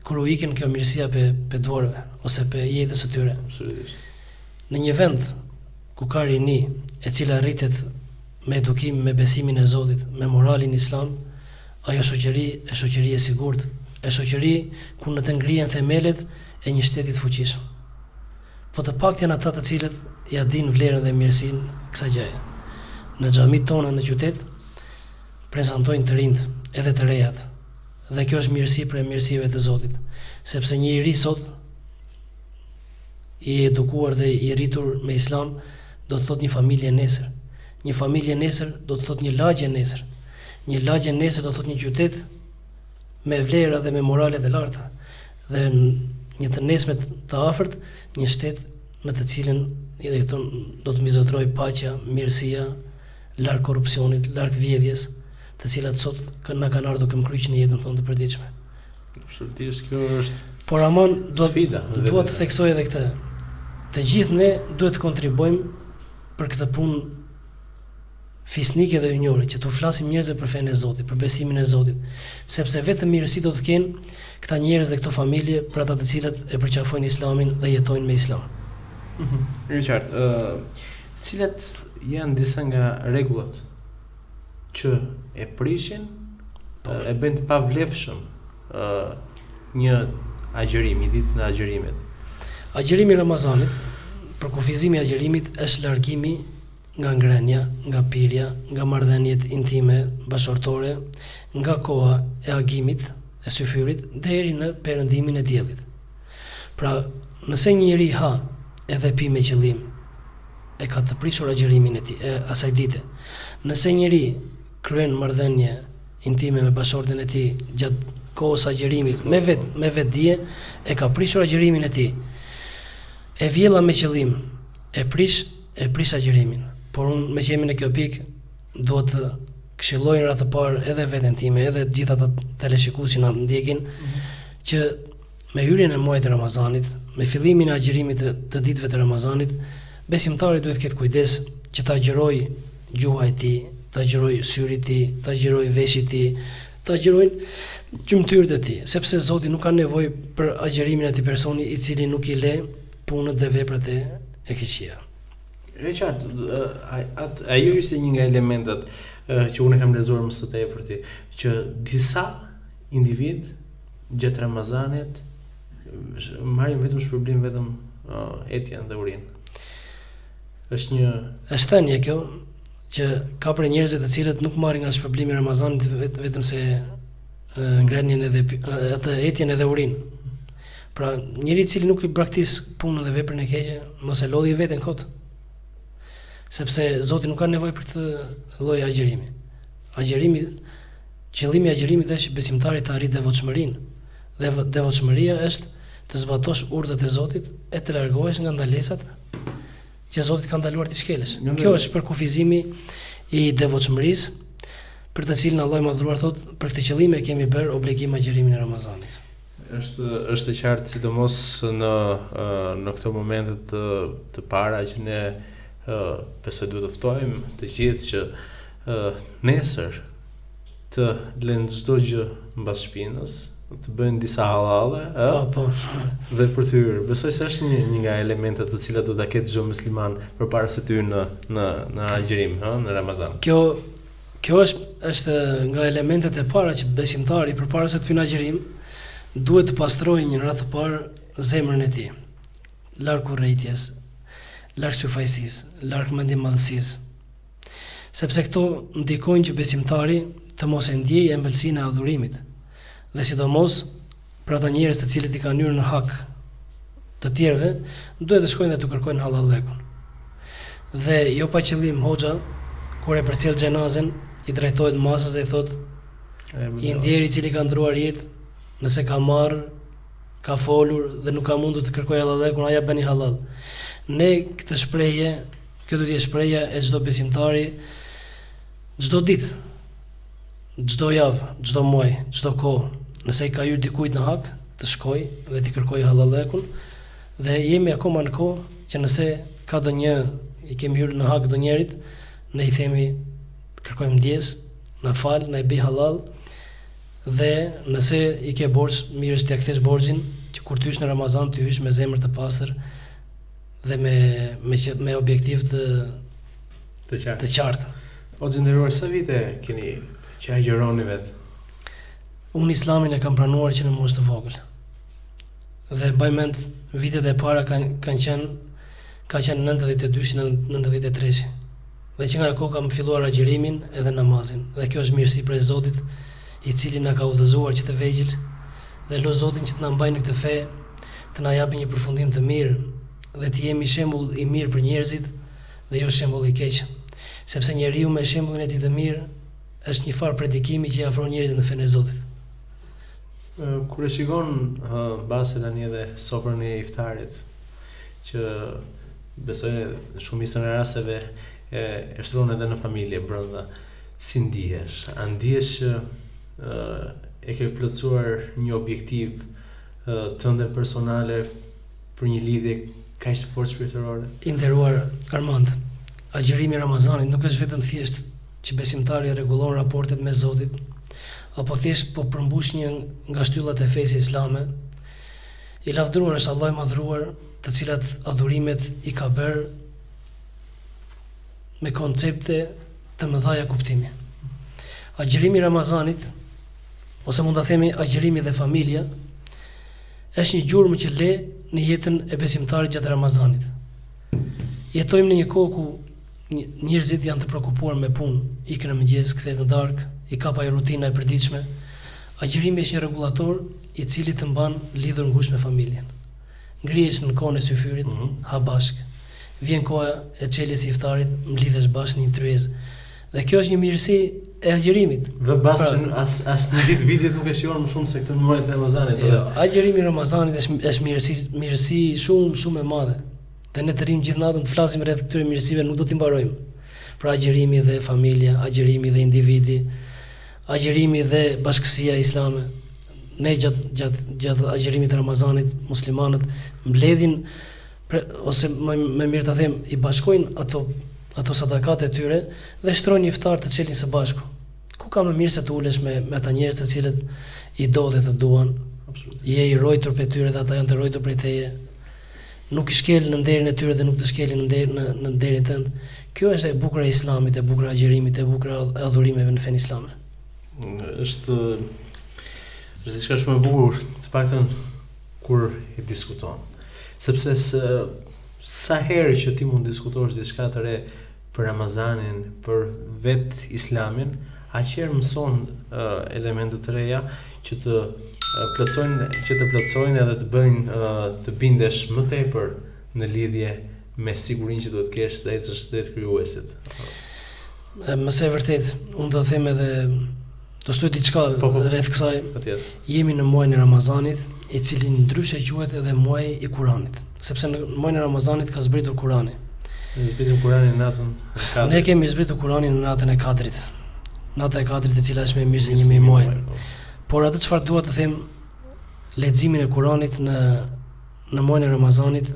kur u ikën kjo mirësia pe duarve ose pe jetës së tyre. Absolutisht. Në një vend ku ka rini e cila rritet me edukim, me besimin e Zotit, me moralin Islam, ajo shoqëri e sigurt, e shoqëri ku në të ngrihen themelet e një shteti të fuqishëm. Po të paktën janë ata të cilët ja dinë vlerën dhe mirësinë kësaj gjëje. Në xhamit tona në qytet prezantojnë të rinjt edhe të rejat. Dhe kjo është mirësi për mirësive të Zotit, sepse një I ri sot I edukuar dhe I rritur me Islam do të thot një familje nesër. Një familje nesër do të thot një lagje nesër. Një lagje nesër do të thot një qytet me vlera dhe me morale të larta. Dhe një të nesmet të afërt, një shtet në të cilën do të mizotroj paqja, mirësia, larg korrupsionit, larg vjedhjes, të cilat sot na kanë ardhur duke më kryq në jetën tonë të përditshme. Absolutisht, kjo është por amon sfida. Dua të theksoj edhe këtë. Të gjithë ne duhet të kontribojmë për këtë punë fisnike dhe hynjore, që t'u flasim njerëzve për fenë e Zotit, për besimin e Zotit, sepse vetëm mirësi do të kenë këta njerëz dhe këto familje për ata të cilët e përqafojnë Islamin dhe jetojnë me Islam. Richard, cilat janë disa nga rregullat që e prishin, e bëjnë të pavlefshëm një agjërim, një ditë në agjërimit? Agjërimi I Ramazanit, për kufizimi I agjërimit është largimi nga ngrenja, nga pirja, nga marrëdhëniet intime, bashkëtorë, nga koha e agimit, e syfyrit, deri në perëndimin e diellit. Pra, nëse një njeri ha edhe pi me qëllim, e ka të prishur agjërimin e tij, asaj dite. Nëse njeri kryen marrëdhënie intime me bashkëshorten e tij gjatë kohës agjërimit, me vetë dije, e ka prishur agjërimin e tij. E vjella me qëllim, e prish agjërimin. Por unë me që jemi në kjo pikë, duhet të këshilloj në radhë të parë edhe veten time, edhe të gjitha ata teleshikues që na ndjekin, që me hyrjen e muajit të Ramazanit, me fillimin e agjërimit të ditëve të Ramazanit, besimtari duhet të ketë kujdes që ta agjërojë gjuha e tij, ta agjërojë syri I tij, ta agjërojë veshit I tij, ta agjërojnë gjymtyrët e tij, sepse Zoti nuk ka nevojë për agjërimin e atij personi I cili nuk I le punët dhe veprat e keqija. Richard, ajo ishte një nga elementat që unë kam lexuar më së tepërti, që disa individ gjatë Ramazanit marrin vetëm shpërblim vetëm etjen dhe urinë. Është thënie kjo që ka për njerëzve të cilët nuk marrin nga shpërblimi i Ramazanit vetëm se ngrenjen edhe atë etjen edhe urinë. Pra, njëri i cili nuk i praktis punën dhe veprën e keqe, mos e lodhi veten kot. Sepse Zoti nuk ka nevojë për këtë lloj agjërimi. Qëllimi i agjërimit është që besimtari të arrijë devotshmërinë. Dhe devotshmëria është të zbatosh urdhët e Zotit e të largohesh nga ndalesat që Zoti ka ndaluar ti shkelësh. Kjo është përkufizimi i devotshmërisë, për të cilën Allahu i Madhëruar thotë, për këtë qëllim e kemi bërë obligim agjërimin e Ramazanit. Është e qartë, sidomos në këto momente të para që ne besoj duhet të ftojmë të gjithë që nesër të lënë çdo gjë mbas shpinës, të bëjnë disa hallale, Po. dhe për të hyrë. Besoj se është një nga elementet të cilat do ta ketë çdo musliman përpara se të hyrë në agjërim, në Ramazan. Kjo është nga elementet e para që besimtari përpara se të hyrë në agjërim duhet të pastrojë një radhë të parë zemrën e tij, larg urrëties, larg sufajsisë, larg mendimallësisë. Sepse këto ndikojnë që besimtari të mos e ndjejë ëmbëlsinë e adhurimit, dhe sidomos për ata njerëz të cilët i kanë hyrë në hak të tjerëve, duhet të shkojnë dhe të kërkojnë halallekun. Dhe jo pa qëllim hoxha, kur e përcjell xhenazen, i drejtohet masës dhe i thotë i ndjeri i cili ka ndruar jetë, nëse ka marrë, ka folur dhe nuk ka mundur të kërkojë halallekun, aja bëni halal. Ne këtë shprehje, kjo do të jetë shprehja e çdo besimtari çdo ditë, çdo javë, çdo muaj, çdo kohë, nëse i ka hyrë dikujt në hak, të shkojë dhe të kërkojë halallekun, dhe jemi akoma në kohë që nëse ka ndonjë i kemi hyrë në hak ndonjërit, ne i themi kërkojmë ndjes, na fal, na i bëj halal, dhe nëse i ke borx, mirë është t'ia kthesh borxhin, që kur të hysh në Ramazan të hysh me zemër të pastër dhe me objektiv të qartë. O xhenderuar, sa vite keni që agjëroni vetë? Unë Islamin e kam pranuar që në moshë të vogël. Dhe mbaj mend vitet e para ka qenë 92-93. Dhe që nga e kohë kam filluar agjërimin edhe namazin. Dhe kjo është mirësi prej Zotit, i cili na ka udhëzuar që të vegjël, dhe lut Zotin që të na mbajë në këtë fe, të na japë një përfundim të mirë dhe të jemi shembull i mirë për njerëzit dhe jo shembull i keq. Sepse njeriu me shembullin e tij të mirë është një farë predikimi që i afron njerëzit në fenë e Zotit. Kur e shikon mbase tani edhe sofrën e iftarit, që besoj shumicën e rasteve e shtron edhe në familje brenda, si ndihesh? A ndihesh që e ke plotësuar një objektiv tënde personale për një lidhje kaq të fortë shpirtërore? I nderuar Armand, agjërimi i Ramazanit nuk është vetëm thjesht që besimtari rregullon raportet me Zotin, apo thjesht po përmbush një nga shtyllat e fesë islame. I lavdëruar është Allahu i Madhëruar, të cilat adhurimet i ka bërë me koncepte të mëdha kuptimi. Agjërimi i Ramazanit, ose mund ta themi agjërimi dhe familja, është një gjurmë që le në jetën e besimtarit gjatë Ramazanit. Jetojmë në një kohë ku njerëzit janë të shqetësuar me punë, ikën në mëngjes, kthehet në darkë, i kapaj rutina e përditshme. Agjërimi është një rregullator i cili të mban lidhur ngushtë me familjen. Ngrihesh në kohën e syfyrit, ha bashk. Vjen koha e çeljes së iftarit, mblidhesh bashkë në një tryezë. Dhe kjo është një mirësi e agjërimit. Dhe bashkë as në vitit nuk e shijon më shumë se këtë muaj të Ramazanit. Jo, agjërimi i Ramazanit është mirësi shumë e madhe. Dhe ne të rrim gjithë natën të flasim rreth këtyre mirësive, nuk do t'i mbarojmë. Pra agjërimi dhe familja, agjërimi dhe individi, agjërimi dhe bashkësia islame. Ne gjatë agjërimit të Ramazanit, muslimanët mbledhin ose më mirë ta them, i bashkojnë ato sadakat e tyre dhe shtrojnë një iftar të çelin së bashku. Ku ka më mirë se të ulesh me ata njerëz të cilët i do dhe të duan. Je i rojtur për tyre dhe ata janë të rojtur për teje. Nuk i shkel në nderin e tyre dhe nuk të shkelin në nderin tënd. Kjo është e bukur e Islamit, e bukur e agjërimit, e bukur e adhurimeve në fenë islame. Është diçka shumë e bukur, të paktën kur i diskuton. Sepse sa herë që ti mund diskutosh diçka të re për Ramazanin, për vetë Islamin, aqëherë mëson elemente të reja që të plotësojnë edhe të bëjnë të bindesh më tepër në lidhje me sigurinë që duhet të kesh dhe të krijuesit. Më së vërtet, unë do të them edhe do shtoj diçka rreth kësaj. Jemi në muajin e Ramazanit, i cili ndryshe quhet edhe muaji i Kuranit, sepse në muajin e Ramazanit ka zbritur Kurani. Ne zbritim Kuranin në natën e Kadrit. Ne kemi zbritur Kuranin në natën e Kadrit. Nata e Kadrit, e cila është më e mirë se një muaj. Por atë çfarë dua të them, leximin e Kuranit në muajin e Ramazanit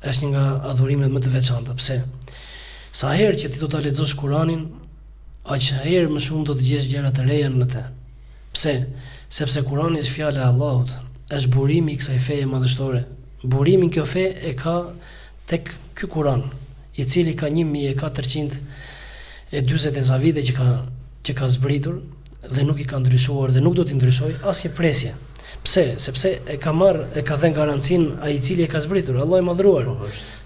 është një nga adhurimet më të veçanta. Pse? Sa herë që ti do ta lexosh Kuranin, aq herë më shumë do të gjesh gjëra të reja në të. Pse? Sepse Kurani është fjala e Allahut, është burimi i kësaj feje madhështore. Burimin kjo fe e ka tek ky Kuran, i cili ka 1440 vite që ka zbritur dhe nuk i ka ndryshuar dhe nuk do t'i ndryshoj asnjë presje. Pse? Sepse e ka dhënë garancinë ai i cili e ka zbritur, Allah i madhruar.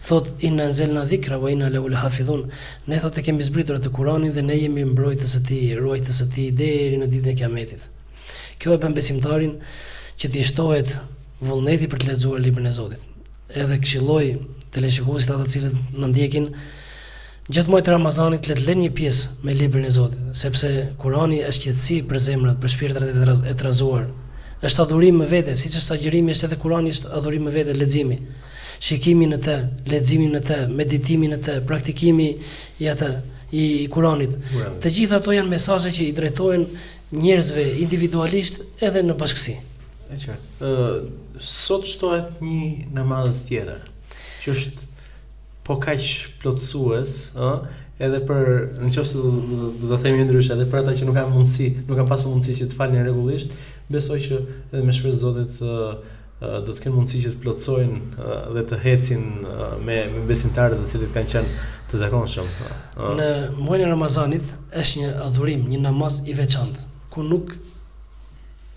Thot inna anzalna dhikra wa inna lahu lahafidhun. Ne thotë kemi zbritur atë Kuranin dhe ne jemi mbrojtës së tij, ruajtës së tij deri në ditën e Kiametit. Kjo e bën besimtarin që t'i shtohet vullneti për të lexuar librin e Zotit. Edhe këshilloj teleshikuesit ata të cilët na ndjekin gjatë muajit të Ramazanit le të lënë një pjesë me librin e Zotit, sepse Kurani është qetësi për zemrat, për shpirtrat e trazuar. Është adhurim me vete, siç është agjërimi, është edhe Kurani është adhurim me vete, leximi. Shikimi në të, leximi në të, meditimi në të, praktikimi i Kuranit. Të gjitha ato janë mesazhe që i drejtohen njerëzve individualisht edhe në bashkësi. E qartë. Sot shtohet një namaz tjetër, që është po kaq plotësues, edhe për nëse do ta themi ndryshe, edhe për ata që nuk kanë pasur mundësi që të falin rregullisht, besoj që edhe me shpresë Zotit do të kenë mundësi që të plotësojnë dhe të ecin me besimtarët të cilët kanë qenë të zakonshëm. Në muajin e Ramazanit është një adhurim, një namaz i veçantë, ku nuk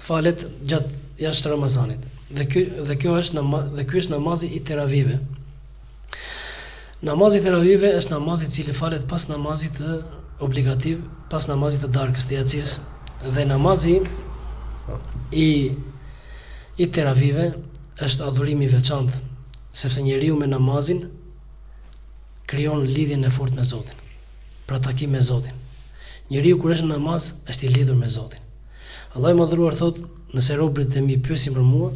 falet gjatë jashtë Ramazanit. Dhe ky është namazi i teravive. Namazi i teravive është namazi i cili falet pas namazit të obligativ, pas namazit të darkës të yacis, dhe namazi i teravive është adhurimi i veçantë, sepse njeriu me namazin krijon lidhjen e fortë me Zotin, pra takim me Zotin. Njeriu kur është në namaz është i lidhur me Zotin. Allah i madhruar thot, nëse robërit e mi pyesin për mua,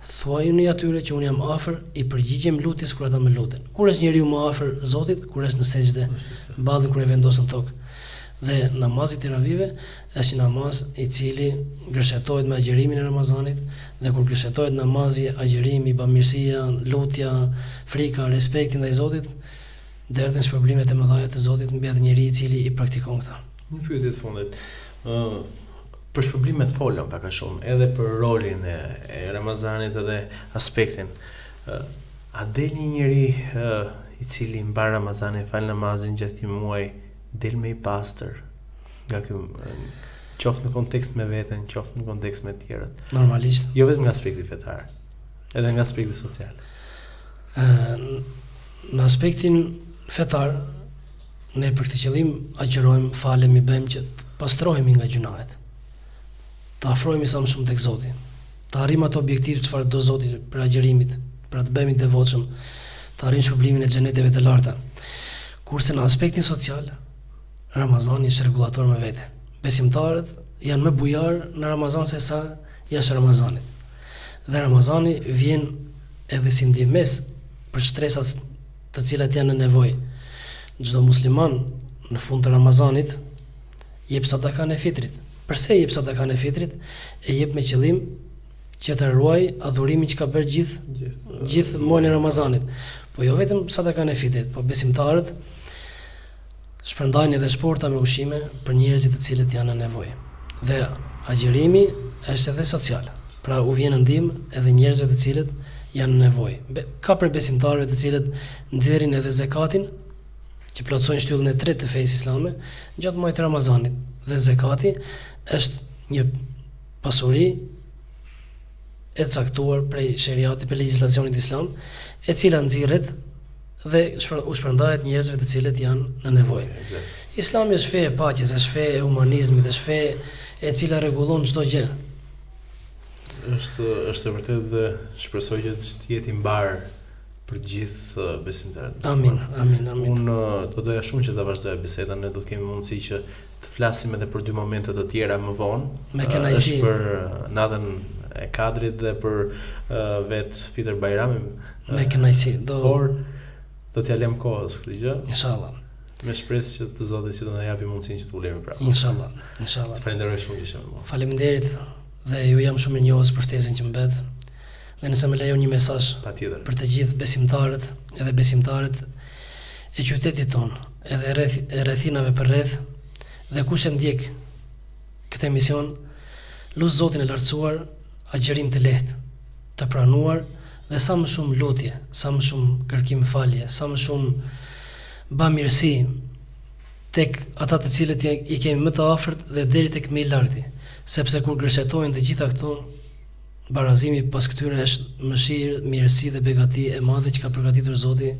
thuajuni atyre që unë jam afër, i përgjigjem lutjes kur ata më luten. Kur është njeriu më afër Zotit? Kur është në sejdë, badhën kur e vendos në tokë. Dhe namazi i teravive është një namaz i cili gërshetohet me agjërimin e Ramazanit, dhe kur gërshetohet namazi, agjërimi, bamirësia, lutja, frika, respekti ndaj Zotit, derdhen shpërblimet e mëdha të Zotit mbi atë njeriu i cili i praktikon këta. Një pyetje të fundit. Për shpërblimet folëm pak a shumë, edhe për rolin e Ramazanit edhe aspektin. A del një njeri i cili mbar Ramazanin, fal namazin gjatë këtij muaji, del me i pastër, nga ky qoftë në kontekst me veten, qoftë në kontekst me të tjerët. Normalisht. Jo vetëm nga aspekti fetar, edhe nga aspekti social. Në aspektin fetar, ne për këtë qëllim agjërojmë, falemi, bëjmë që të pastrohemi nga gjunahet, të afrohemi sa më shumë tek Zoti, të arrijmë ato objektiv çfarë do Zoti për agjërimit, për të bëhemi të devotshëm, të arrijmë shpërblimin e xheneteve të larta. Kurse në aspektin social, Ramazani është rregullator me vete. Besimtarët janë më bujar në Ramazan se sa jashtë Ramazanit. Dhe Ramazani vjen edhe si ndihmës për stresat të cilat janë në nevojë. Çdo musliman në fund të Ramazanit jep sadakan e fitrit. Përse jep sadakan e fitrit? E jep me qëllim që të ruaj adhurimin që ka bërë gjithë muajin e Ramazanit. Po jo vetëm sadakan e fitrit, po besimtarët shpërndajnë edhe shporta me ushqime për njerëzit të cilët janë në nevojë. Dhe agjërimi është edhe social. Pra u vjen ndihmë edhe njerëzve të cilët janë në nevojë. Ka për besimtarëve të cilët nxjerrin edhe zakatin, që plotësojnë shtyllën e tretë të fesë islame gjatë muajit të Ramazanit. Dhe zakati është një pasuri e caktuar prej sheriatit, për legjislacionit islam, e cila nxirret dhe u shpërndahet njerëzve të cilët janë në nevojë. Exact. Islami është fe e paqes, është fe e humanizmit, është fe e cila rregullon çdo gjë. Është e vërtetë dhe shpresoj që të jetë i mbar për gjithë besimtarët. Amin. Unë do doja shumë që ta vazhdoja bisedën, ne do të kemi mundësi që të flasim edhe për dy momente të tjera më vonë. Me kënaqësi. Është për natën e Kadrit dhe për vet Fitr Bajramin. Me kënaqësi. Por do t'ja lëm kohës këtë gjë. Inshallah. Me shpresë që të Zoti që do na japi mundësinë që të ulemi prapë. Inshallah. Të falenderoj shumë që ishe me mua. Faleminderit dhe ju jam shumë mirënjohës për ftesën që më bëhet. Dhe nëse më lejon një mesazh për të gjithë besimtarët edhe besimtarët e qytetit tonë, edhe rrethinave përreth, dhe kush e ndjek këtë emision, lut Zotin e lartësuar agjërim të lehtë, të pranuar dhe sa më shumë lutje, sa më shumë kërkim falje, sa më shumë bamirësi tek ata të cilët i kemi më të afërt dhe deri tek më i larti, sepse kur gërshetojnë të gjitha këto, barazimi pas këtyre është mëshirë, mirësi dhe begati e madhe që ka përgatitur Zoti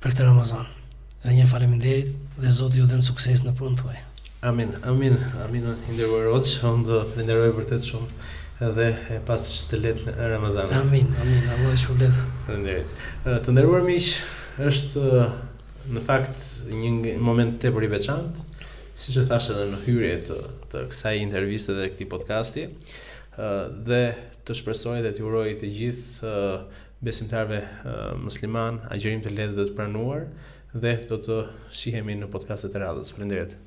për këtë Ramazan. Edhe një faleminderit dhe Zoti ju dhën sukses në punën tuaj. Amin, i nderuar Roç, unë do falenderoj vërtet shumë edhe e pas të lehtë Ramazan. Amin, Allah ju shpëlbeft. Faleminderit. Të nderuar miq, është në fakt një moment tepër i veçantë, siç e thash edhe në hyrje të kësaj interviste dhe këtij podcasti. Dhe të shpresoj dhe të uroj të gjithë besimtarëve musliman agjërim të lehtë dhe të pranuar dhe do të shihemi në podcastet e radhës. Faleminderit.